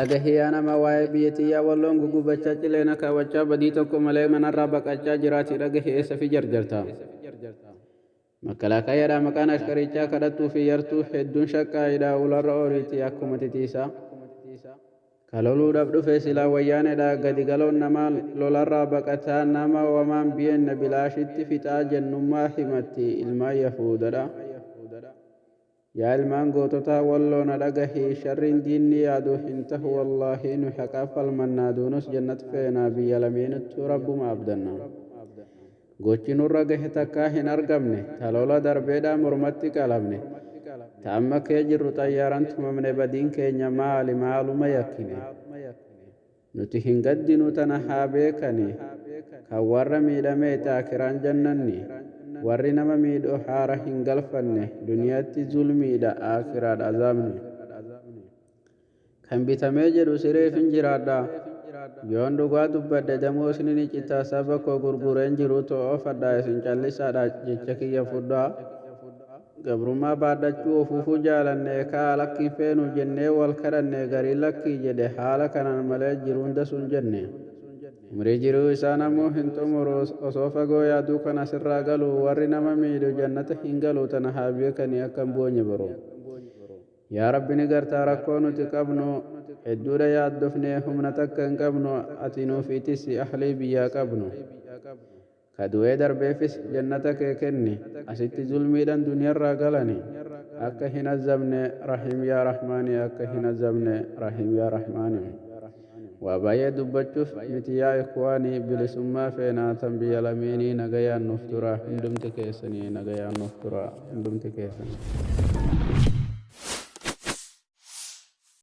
dhagahee nama waa'ee biyyattii walloon gugubachaa cileena kaawwachaa badii tokko malee manarraa baqachaa jiraati dhagahee safi jarjarta. Makalakaayyaadhaa maqaan ashkarichaa kadhattuu fi yartuu hedduun shaqqaa'idhaa ularra ooliitii akkuma titiisa. Kaloluudhaaf dhufe silaa wayyaaneedhaa gadi galoon nama lolarraa baqataa nama wamaan biyyenna bilaashitti fixaa jennummaa himatti ilmaan Yahuudadha. Yaa ilmaan goototaa walloona dhagahii sharriin diinni yaadu hin tahu wallaahi nu haqaaf falmannaa duunus jannat feenaa biyya lameenittuu rabbuma abdanna. Gochi nurra gahe takkaa hin argamne talola darbeedhaa mormatti qalabne. Ta'amma kee jirru xayyaaraan tumamne badiin keenya maali maaluma yakkine. Nuti hin gaddinu tana haa beekani kan warra miidhamee taakiraan jannanni. Warri nama miidhoo haara hin galfanne duniyaatti zulmiidha aakiraadha azaabni. Kan bitamee jedhu sireef hin jiraadha. Yoon dhugaa dubbadde damoosni ni citaa saba koo gurgureen jiru to'oo fadhaa isin callisaadha jecha kiyya fudhaa. Gabrummaa baadhachuu ofuufuu jaalanne kaa lakkiin feenu jennee wal kadhanne garii lakkii jedhe haala kanaan malee jiru hunda sun jenne. Umrii jiruu isaa namuu hin xumuru osoo fagoo yaaduu kan asirraa galu warri nama miidhu jannata hin galu tana haa beekanii akkan boonye baroo. Yaa Rabbi ni gartaa rakkoo nuti qabnu hedduudha yaaddofnee humna takka hin qabnu ati nuufiitis ahlii biyyaa qabnu. Kadu'ee darbeefis jannata kee kenni asitti zulmiidhaan duniyaarraa galani akka hin azabne rahim yaa rahmaani akka hin azabne rahim yaa rahmaani. Waa baay'ee dubbachuuf miti yaa ikwaanii bilisummaa feenaa tan biyya lameenii nagayaan nuuf tura hundumti keessanii nagayaan nuuf tura hundumti keessanii.